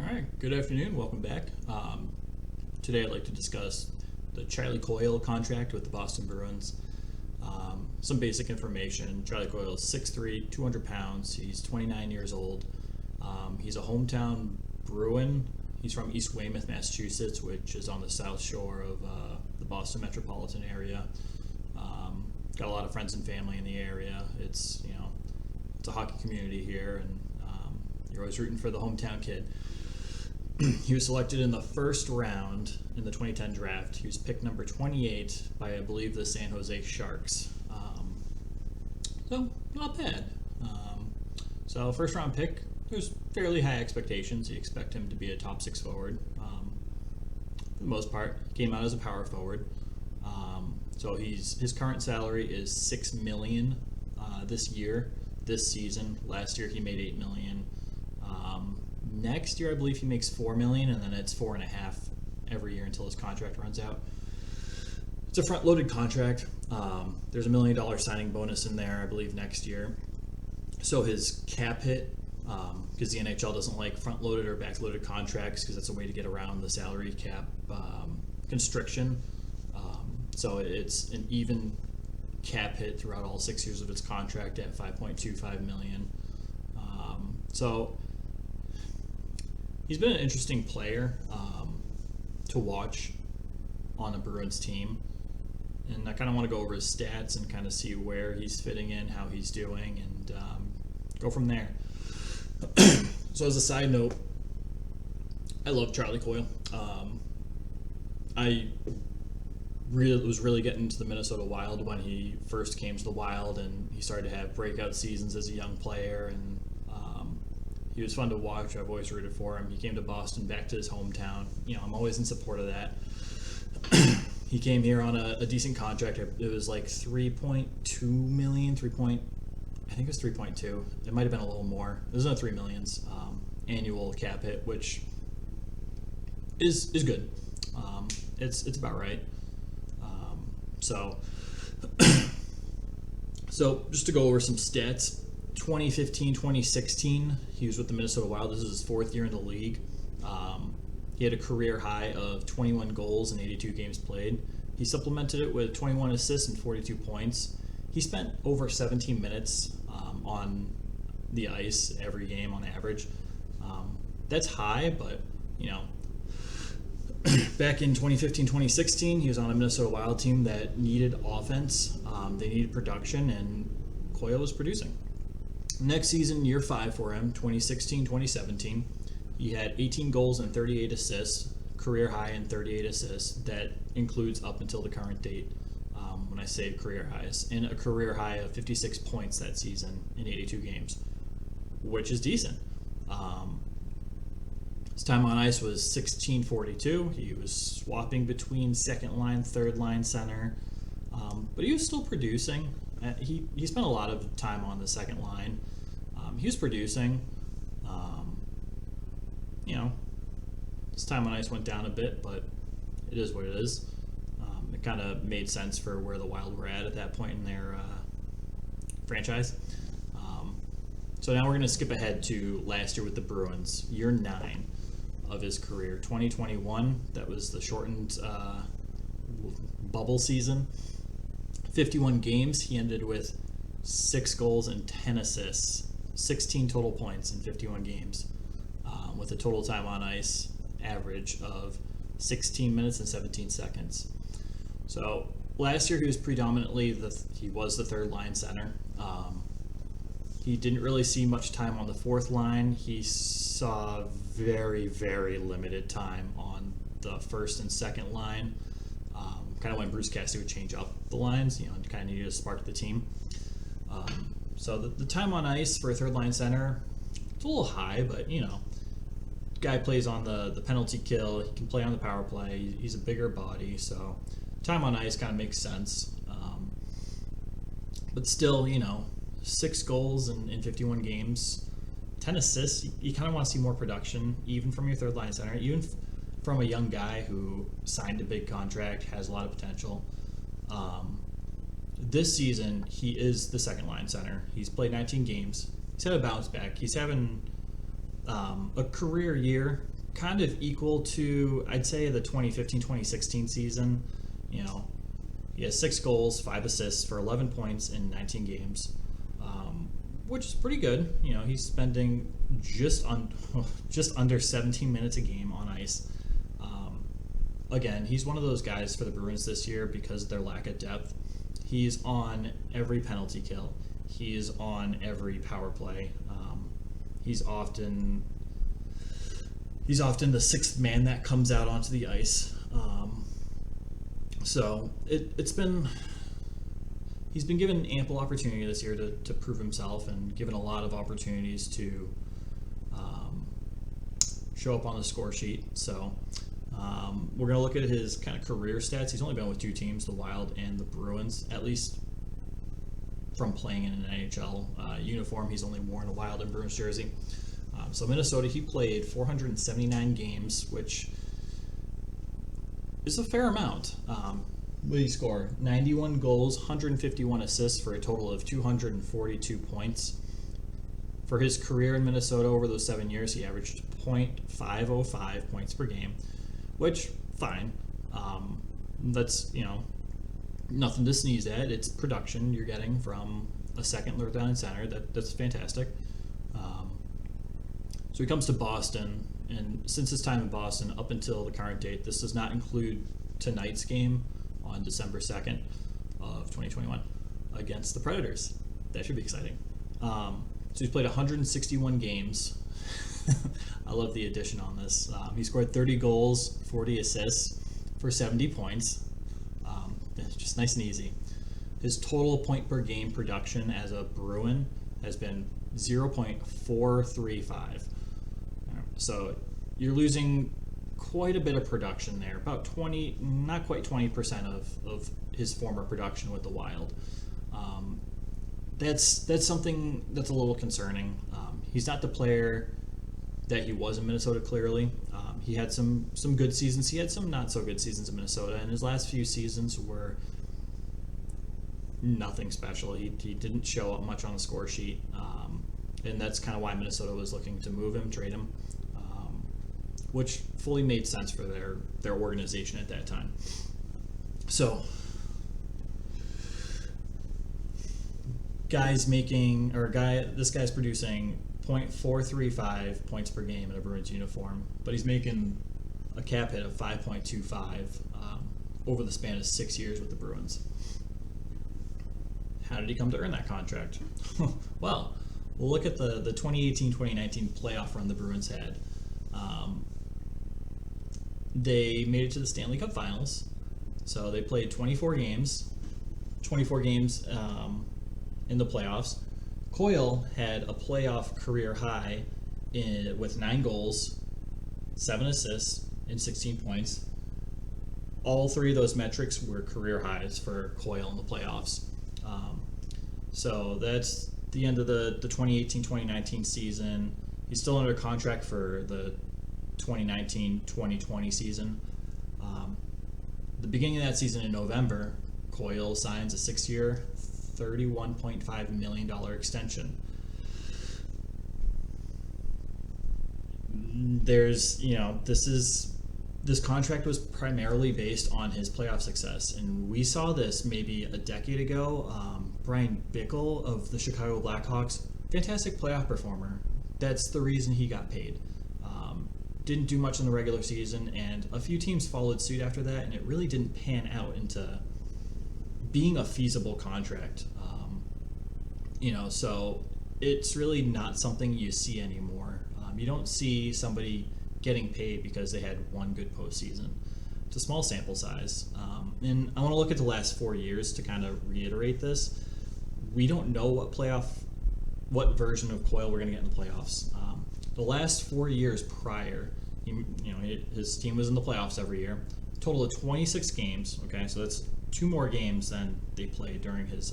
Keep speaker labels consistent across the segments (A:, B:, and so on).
A: All right, good afternoon. Welcome back. Today I'd like to discuss the Charlie Coyle contract with the Boston Bruins. Some basic information. Charlie Coyle is 6'3", 200 pounds. He's 29 years old. He's a hometown Bruin. He's from East Weymouth, Massachusetts, which is on the south shore of the Boston metropolitan area. Got a lot of friends and family in the area. It's a hockey community here, and you're always rooting for the hometown kid. He was selected in the first round in the 2010 draft. He was picked number 28 by, I believe, the San Jose Sharks. So, not bad. So, first round pick, there's fairly high expectations. You expect him to be a top six forward. For the most part, came out as a power forward. So, his current salary is $6 million this season. Last year, he made $8 million. Next year, I believe he makes $4 million, and then it's $4.5 million every year until his contract runs out. It's a front-loaded contract. There's $1 million signing bonus in there, I believe, next year. So his cap hit, because the NHL doesn't like front-loaded or back-loaded contracts, because that's a way to get around the salary cap constriction. So it's an even cap hit throughout all 6 years of its contract at $5.25 million. So he's been an interesting player to watch on the Bruins team. And I kind of want to go over his stats and kind of see where he's fitting in, how he's doing, and go from there. So as a side note, I love Charlie Coyle. I was really getting into the Minnesota Wild when he first came to the Wild, and he started to have breakout seasons as a young player, and he was fun to watch. I've always rooted for him. He came to Boston, back to his hometown. I'm always in support of that. He came here on a decent contract. It was like $3.2 million, I think it was 3.2. It might have been a little more. It was no $3 million annual cap hit, which is good. It's about right. So just to go over some stats. 2015-2016, he was with the Minnesota Wild. This is his fourth year in the league. He had a career high of 21 goals in 82 games played. He supplemented it with 21 assists and 42 points. He spent over 17 minutes on the ice every game on average. That's high, but back in 2015-2016, he was on a Minnesota Wild team that needed offense. They needed production, and Coyle was producing. Next season, year 5 for him, 2016-2017, he had 18 goals and 38 assists, career high in 38 assists. That includes up until the current date, when I say career highs, and a career high of 56 points that season in 82 games, which is decent. His time on ice was 16:42. He was swapping between second line, third line center, but he was still producing. He spent a lot of time on the second line. He was producing. His time on ice went down a bit, but it is what it is. It kind of made sense for where the Wild were at that point in their franchise. So now we're going to skip ahead to last year with the Bruins, year 9 of his career, 2021. That was the shortened bubble season. 51 games. He ended with 6 goals and 10 assists, 16 total points in 51 games, with a total time on ice average of 16 minutes and 17 seconds. So last year he was predominantly the third line center. He didn't really see much time on the fourth line. He saw very, very limited time on the first and second line. Kind of when Bruce Cassidy would change up the lines, and kind of needed to spark the team. So the time on ice for a third line center, it's a little high, but guy plays on the penalty kill. He can play on the power play. He's a bigger body, so time on ice kind of makes sense. But still, 6 goals in 51 games, 10 assists. You kind of want to see more production, even from your third line center, even from a young guy who signed a big contract, has a lot of potential. This season, he is the second line center. He's played 19 games. He's had a bounce back. He's having a career year kind of equal to, I'd say, the 2015-2016 season. You know, he has 6 goals, 5 assists for 11 points in 19 games, which is pretty good. You know, he's spending just under 17 minutes a game on ice. Again, he's one of those guys for the Bruins this year because of their lack of depth. He's on every penalty kill. He is on every power play. He's often the 6th man that comes out onto the ice. So he's been given ample opportunity this year to prove himself, and given a lot of opportunities to show up on the score sheet. So we're going to look at his kind of career stats. He's only been with 2 teams, the Wild and the Bruins, at least from playing in an NHL uniform. He's only worn a Wild and Bruins jersey. So Minnesota, he played 479 games, which is a fair amount. What did he score? 91 goals, 151 assists for a total of 242 points. For his career in Minnesota over those 7 years, he averaged .505 points per game, which, fine. That's, nothing to sneeze at. It's production you're getting from a second lieutenant center. That's fantastic. So he comes to Boston, and since his time in Boston up until the current date, this does not include tonight's game on December 2nd of 2021 against the Predators. That should be exciting. So he's played 161 games. I love the addition on this. He scored 30 goals, 40 assists for 70 points. Just nice and easy. His total point per game production as a Bruin has been 0.435. So you're losing quite a bit of production there, about 20, not quite 20% of his former production with the Wild. That's something that's a little concerning. He's not the player that he was in Minnesota, clearly. He had some good seasons. He had some not so good seasons in Minnesota, and his last few seasons were nothing special. He didn't show up much on the score sheet, and that's kind of why Minnesota was looking to move him, trade him, which fully made sense for their organization at that time. So, this guy's producing .435 points per game in a Bruins uniform, but he's making a cap hit of 5.25 over the span of 6 years with the Bruins. How did he come to earn that contract? Well, we'll look at the 2018-2019 playoff run the Bruins had. They made it to the Stanley Cup Finals, so they played 24 games in the playoffs. Coyle had a playoff career high with 9 goals, 7 assists, and 16 points. All 3 of those metrics were career highs for Coyle in the playoffs. So that's the end of the 2018-2019 season. He's still under contract for the 2019-2020 season. The beginning of that season in November, Coyle signs a 6-year, $31.5 million extension. This contract was primarily based on his playoff success, and we saw this maybe a decade ago. Brian Bickle of the Chicago Blackhawks, fantastic playoff performer. That's the reason he got paid. Didn't do much in the regular season, and a few teams followed suit after that, and it really didn't pan out into being a feasible contract. So it's really not something you see anymore. You don't see somebody getting paid because they had one good postseason. It's a small sample size. And I want to look at the last 4 years to kind of reiterate this. We don't know what version of Coyle we're going to get in the playoffs. The last 4 years prior, his team was in the playoffs every year. Total of 26 games. Okay, so that's 2 more games than they played during his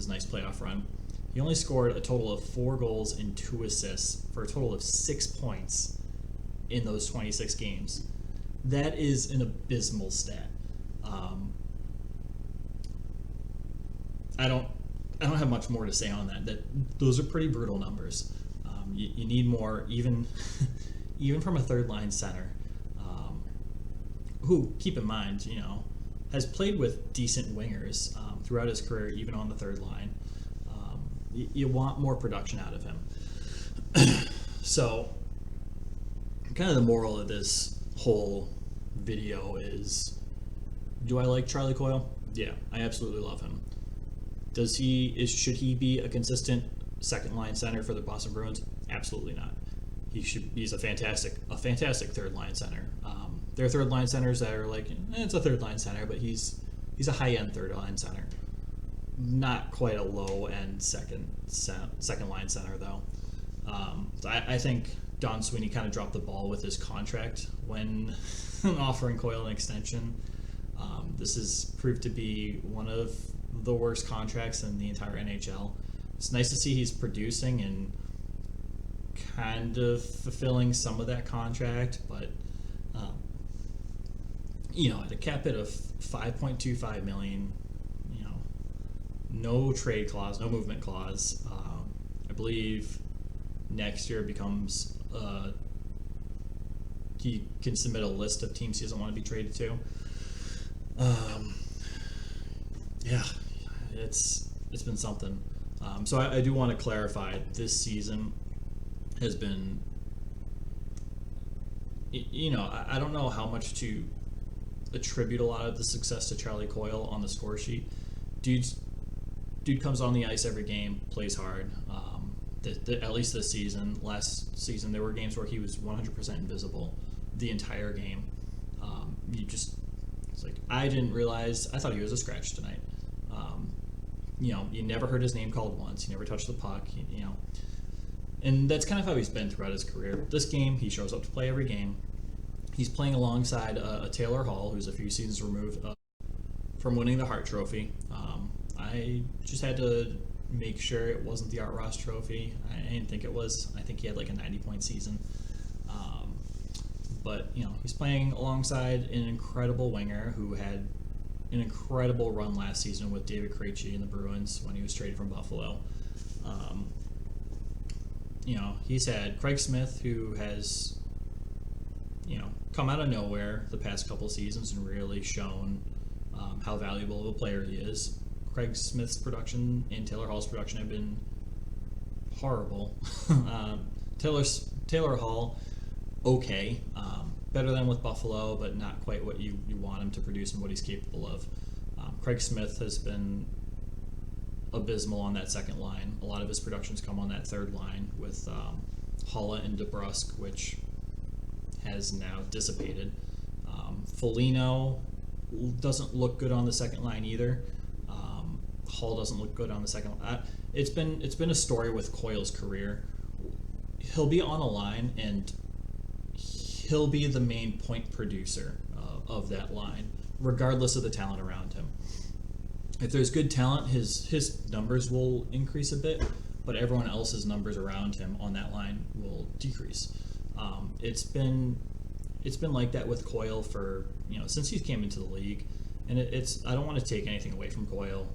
A: nice playoff run. He only scored a total of 4 goals and 2 assists for a total of 6 points in those 26 games. That is an abysmal stat. I don't have much more to say on that. Those are pretty brutal numbers. You need more. Even even from a third line center, who, keep in mind, has played with decent wingers throughout his career, even on the third line. You want more production out of him. So, kind of the moral of this whole video is, do I like Charlie Coyle? Yeah, I absolutely love him. Should he be a consistent second line center for the Boston Bruins? Absolutely not. He's a fantastic third line center. There are third line centers that are like, it's a third line center, but he's a high end third line center. Not quite a low end second line center though. So I think Don Sweeney kind of dropped the ball with his contract when offering Coyle an extension. This has proved to be one of the worst contracts in the entire NHL. It's nice to see he's producing and kind of fulfilling some of that contract, but at a cap hit of $5.25 million, no trade clause, no movement clause. I believe next year becomes he can submit a list of teams he doesn't want to be traded to. It's been something. So I do want to clarify, this season has been, I don't know how much to attribute a lot of the success to Charlie Coyle on the score sheet. Dude comes on the ice every game, plays hard. At least this season. Last season, there were games where he was 100% invisible the entire game. It's like, I didn't realize, I thought he was a scratch tonight. You never heard his name called once. He never touched the puck, And that's kind of how he's been throughout his career. This game, he shows up to play every game. He's playing alongside a Taylor Hall, who's a few seasons removed from winning the Hart Trophy. I just had to make sure it wasn't the Art Ross Trophy. I didn't think it was. I think he had like a 90-point season. But he's playing alongside an incredible winger who had an incredible run last season with David Krejci and the Bruins when he was traded from Buffalo. He's had Craig Smith, who has come out of nowhere the past couple seasons and really shown how valuable of a player he is. Craig Smith's production and Taylor Hall's production have been horrible. Taylor Hall, okay, better than with Buffalo, but not quite what you want him to produce and what he's capable of. Craig Smith has been abysmal on that second line. A lot of his productions come on that third line with Haula and DeBrusk, which has now dissipated. Foligno doesn't look good on the second line either. Hall doesn't look good on the second line. It's been a story with Coyle's career. He'll be on a line and he'll be the main point producer of that line, regardless of the talent around him. If there's good talent, his numbers will increase a bit, but everyone else's numbers around him on that line will decrease. It's been like that with Coyle for since he came into the league, and I don't want to take anything away from Coyle.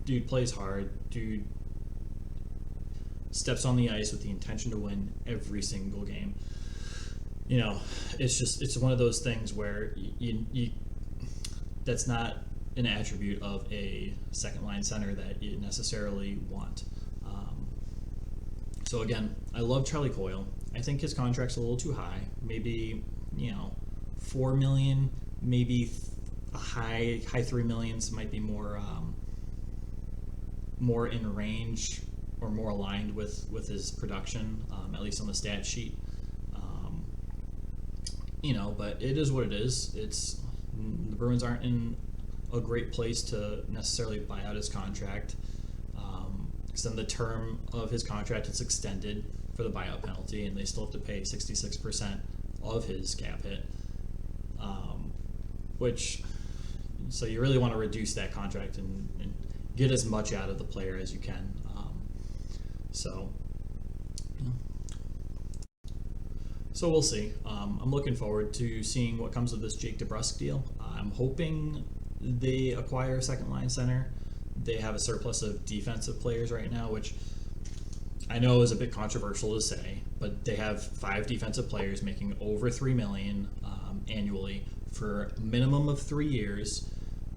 A: Dude plays hard. Dude steps on the ice with the intention to win every single game. It's one of those things where you that's not an attribute of a second line center that you necessarily want. So again, I love Charlie Coyle. I think his contract's a little too high. Maybe $4 million, maybe a high $3 millions might be more in range or more aligned with his production, at least on the stat sheet. But it is what it is. The Bruins aren't in a great place to necessarily buy out his contract. Then the term of his contract is extended for the buyout penalty, and they still have to pay 66% of his cap hit. So you really want to reduce that contract and get as much out of the player as you can. So we'll see. I'm looking forward to seeing what comes of this Jake DeBrusk deal. I'm hoping they acquire a second line center. They have a surplus of defensive players right now, which I know is a bit controversial to say, but they have 5 defensive players making over $3 million annually for a minimum of 3 years.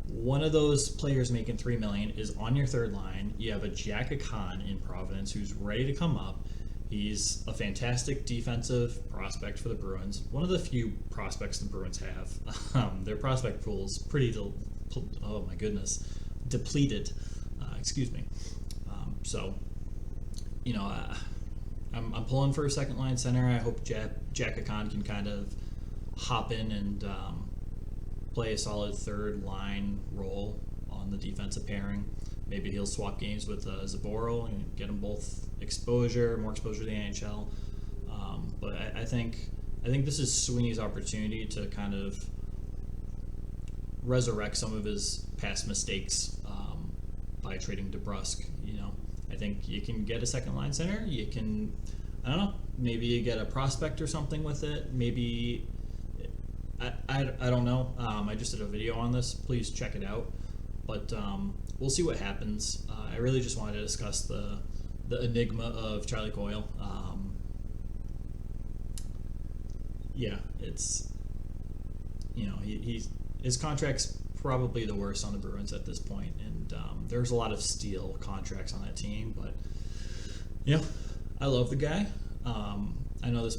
A: One of those players making $3 million is on your third line. You have a Jack Khan in Providence who's ready to come up. He's a fantastic defensive prospect for the Bruins. One of the few prospects the Bruins have. Their prospect pool is pretty, oh my goodness, depleted. Excuse me. So, you know, I'm pulling for a second line center. I hope Jack Khan can kind of hop in and play a solid third line role on the defensive pairing. Maybe he'll swap games with Zaboro and get them both more exposure to the NHL. But I think this is Sweeney's opportunity to kind of resurrect some of his past mistakes by trading DeBrusk. You know, I think you can get a second line center. You can, I don't know, maybe you get a prospect or something with it. Maybe I don't know. I just did a video on this. Please check it out. But we'll see what happens. I really just wanted to discuss the enigma of Charlie Coyle. Yeah, it's, you know, his contract's probably the worst on the Bruins at this point, and there's a lot of steal contracts on that team. But you know, I love the guy. I know this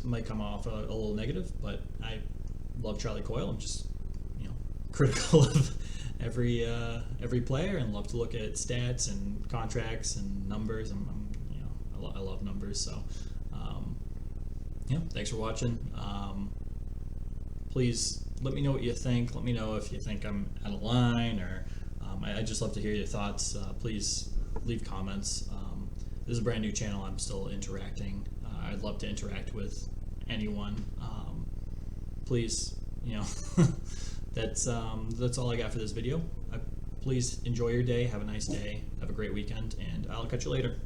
A: might come off a little negative, but I love Charlie Coyle. I'm just, you know, critical of every player and love to look at stats and contracts and numbers. You know, I love numbers. So yeah, thanks for watching. Please let me know what you think. Let me know if you think I'm out of line, or I just love to hear your thoughts. Please leave comments. This is a brand new channel. I'm still interacting. I'd love to interact with anyone. Please, you know, that's all I got for this video. Please enjoy your day. Have a nice day. Have a great weekend, and I'll catch you later.